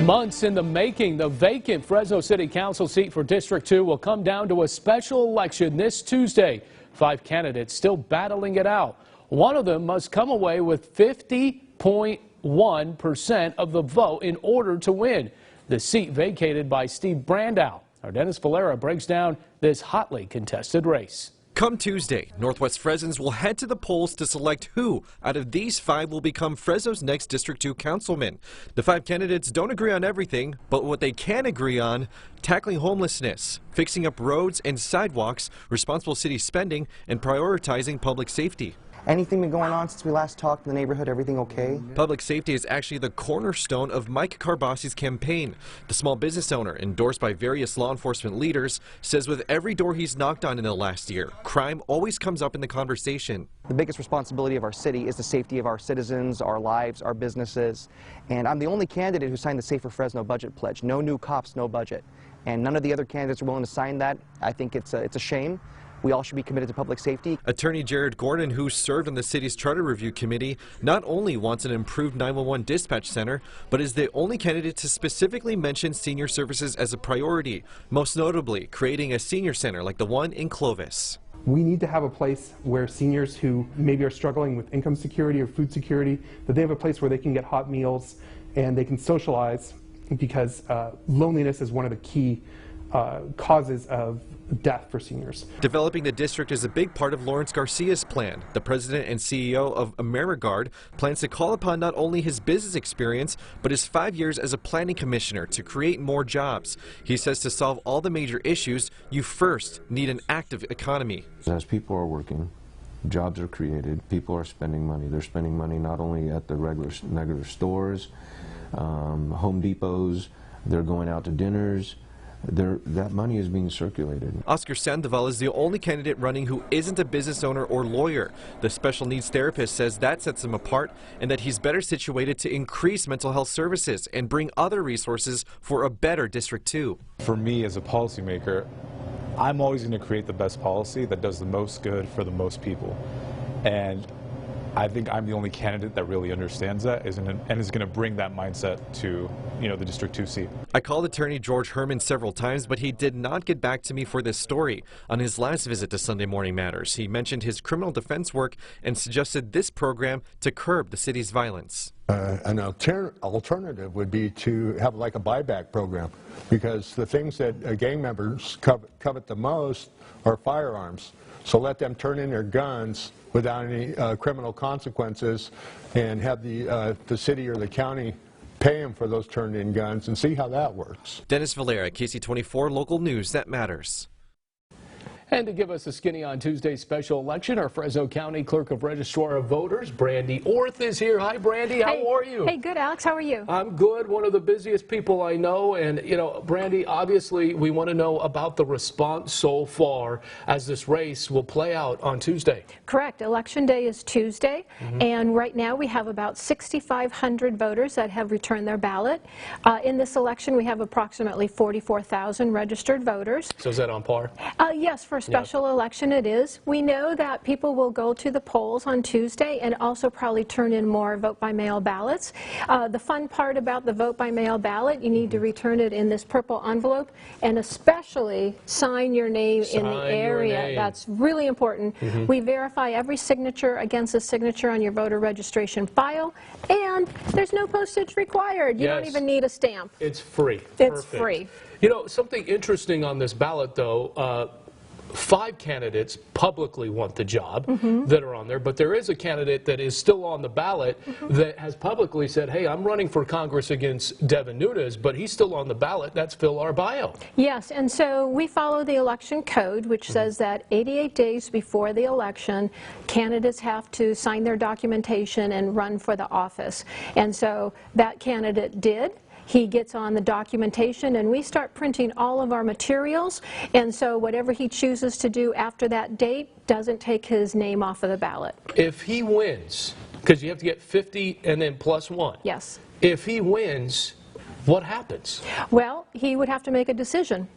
Months in the making, the vacant Fresno City Council seat for District 2 will come down to a special election this Tuesday. 5 candidates still battling it out. One of them must come away with 50.1% of the vote in order to win. The seat vacated by Steve Brandow. Our Dennis Valera breaks down this hotly contested race. Come Tuesday, Northwest Fresnans will head to the polls to select who out of these 5 will become Fresno's next District 2 councilman. The 5 candidates don't agree on everything, but what they can agree on: tackling homelessness, fixing up roads and sidewalks, responsible city spending, and prioritizing public safety. Anything been going on since we last talked in the neighborhood? Everything okay? Public safety is actually the cornerstone of Mike Carbasi's campaign. The small business owner, endorsed by various law enforcement leaders, says with every door he's knocked on in the last year, crime always comes up in the conversation. The biggest responsibility of our city is the safety of our citizens, our lives, our businesses. And I'm the only candidate who signed the Safer Fresno budget pledge. No new cops, no budget. And none of the other candidates are willing to sign that. I think it's a shame. We all should be committed to public safety. Attorney Jared Gordon, who served on the city's Charter Review Committee, not only wants an improved 911 dispatch center, but is the only candidate to specifically mention senior services as a priority, most notably creating a senior center like the one in Clovis. We need to have a place where seniors who maybe are struggling with income security or food security, that they have a place where they can get hot meals and they can socialize, because loneliness is one of the key causes of death for seniors. Developing the district is a big part of Lawrence Garcia's plan. The president and CEO of AmeriGuard plans to call upon not only his business experience, but his 5 years as a planning commissioner to create more jobs. He says to solve all the major issues, you first need an active economy. As people are working, jobs are created, people are spending money. They're spending money not only at the regular stores, Home Depots, they're going out to dinners. That money is being circulated. Oscar Sandoval is the only candidate running who isn't a business owner or lawyer. The special needs therapist says that sets him apart and that he's better situated to increase mental health services and bring other resources for a better District 2. For me as a policymaker, I'm always going to create the best policy that does the most good for the most people. And I think I'm the only candidate that really understands that and is going to bring that mindset to, the District 2 seat. I called attorney George Herman several times, but he did not get back to me for this story. On his last visit to Sunday Morning Matters, he mentioned his criminal defense work and suggested this program to curb the city's violence. An alternative would be to have like a buyback program, because the things that gang members covet the most are firearms. So let them turn in their guns without any criminal consequences, and have the city or the county pay them for those turned-in guns, and see how that works. Dennis Valera, KC24 Local News that matters. And to give us a skinny on Tuesday's special election, our Fresno County Clerk of Registrar of Voters, Brandy Orth, is here. Hi, Brandy. How are you? Hey, good, Alex. How are you? I'm good. One of the busiest people I know. And, Brandy, obviously, we want to know about the response so far as this race will play out on Tuesday. Correct. Election day is Tuesday. And right now we have about 6,500 voters that have returned their ballot. In this election, we have approximately 44,000 registered voters. So is that on par? Yes, for a special election it is. We know that people will go to the polls on Tuesday and also probably turn in more vote-by-mail ballots. The fun part about the vote-by-mail ballot, you need to return it in this purple envelope and especially sign your name in the area. That's really important. We verify every signature against a signature on your voter registration file, and there's no postage required. You don't even need a stamp. It's free. It's free. Something interesting on this ballot, though, 5 candidates publicly want the job that are on there, but there is a candidate that is still on the ballot that has publicly said, hey, I'm running for Congress against Devin Nunes, but he's still on the ballot. That's Phil Arbaio. Yes, and so we follow the election code, which says that 88 days before the election, candidates have to sign their documentation and run for the office. And so that candidate did. He gets on the documentation and we start printing all of our materials, and so whatever he chooses to do after that date doesn't take his name off of the ballot. If he wins, because you have to get 50 and then +1. Yes. If he wins, what happens? Well, he would have to make a decision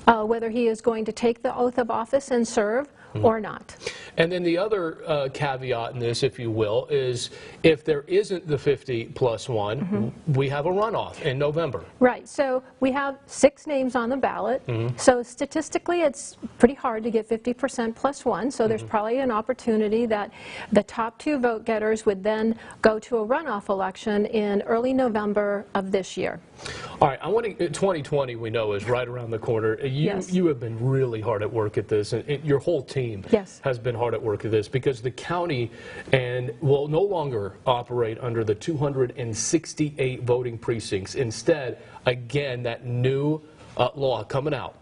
whether he is going to take the oath of office and serve, or not. And then the other caveat in this, if you will, is if there isn't the 50+1, we have a runoff in November. Right, so we have 6 names on the ballot, so statistically it's pretty hard to get 50% plus 1, so there's probably an opportunity that the top 2 vote getters would then go to a runoff election in early November of this year. All right, I want to, 2020 we know is right around the corner. You have been really hard at work at this, and your whole team has been hard at work at this, because the county will no longer operate under the 268 voting precincts. Instead, again, that new law coming out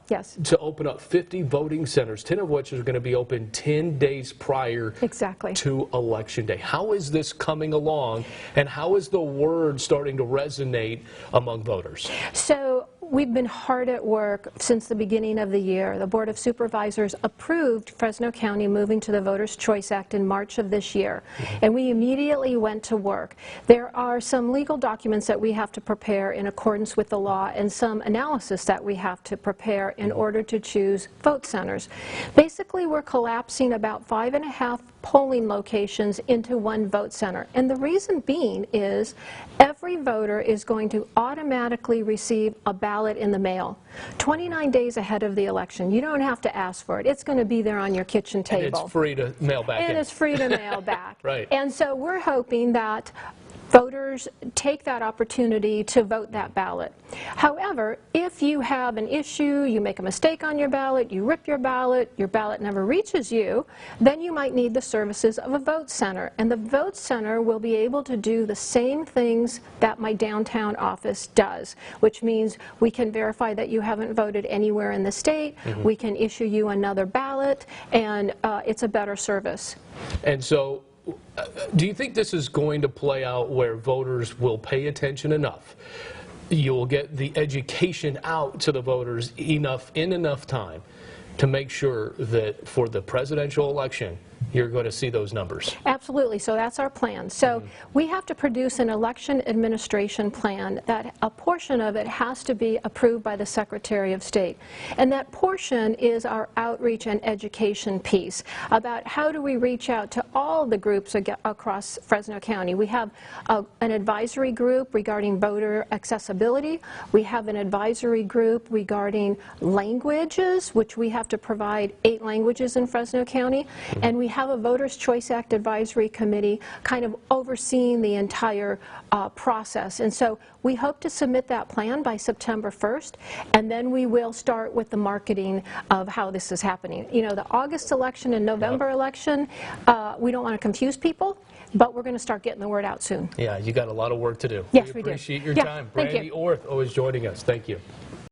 to open up 50 voting centers, 10 of which are going to be open 10 days prior to Election Day. How is this coming along, and how is the word starting to resonate among voters? So we've been hard at work since the beginning of the year. The Board of Supervisors approved Fresno County moving to the Voters' Choice Act in March of this year, and we immediately went to work. There are some legal documents that we have to prepare in accordance with the law, and some analysis that we have to prepare in order to choose vote centers. Basically, we're collapsing about 5.5 polling locations into one vote center, and the reason being is every voter is going to automatically receive a ballot in the mail 29 days ahead of the election. You don't have to ask for it. It's going to be there on your kitchen table. And it's free to mail back in. And it's free to mail back. Right. And so we're hoping that voters take that opportunity to vote that ballot. However, if you have an issue, you make a mistake on your ballot, you rip your ballot never reaches you, then you might need the services of a vote center. And the vote center will be able to do the same things that my downtown office does, which means we can verify that you haven't voted anywhere in the state, we can issue you another ballot, and it's a better service. And so, do you think this is going to play out where voters will pay attention enough? You'll get the education out to the voters in enough time to make sure that for the presidential election, you're going to see those numbers. Absolutely. So that's our plan. So we have to produce an election administration plan that a portion of it has to be approved by the Secretary of State. And that portion is our outreach and education piece about how do we reach out to all the groups across Fresno County. We have an advisory group regarding voter accessibility. We have an advisory group regarding languages, which we have to provide 8 languages in Fresno County. And we have a Voters' Choice Act Advisory Committee kind of overseeing the entire process. And so we hope to submit that plan by September 1st, and then we will start with the marketing of how this is happening. You know, the August election and November election, we don't want to confuse people, but we're going to start getting the word out soon. Yeah, you got a lot of work to do. Yes, we we do. Appreciate your time. Thank Brandy you. Orth always joining us. Thank you.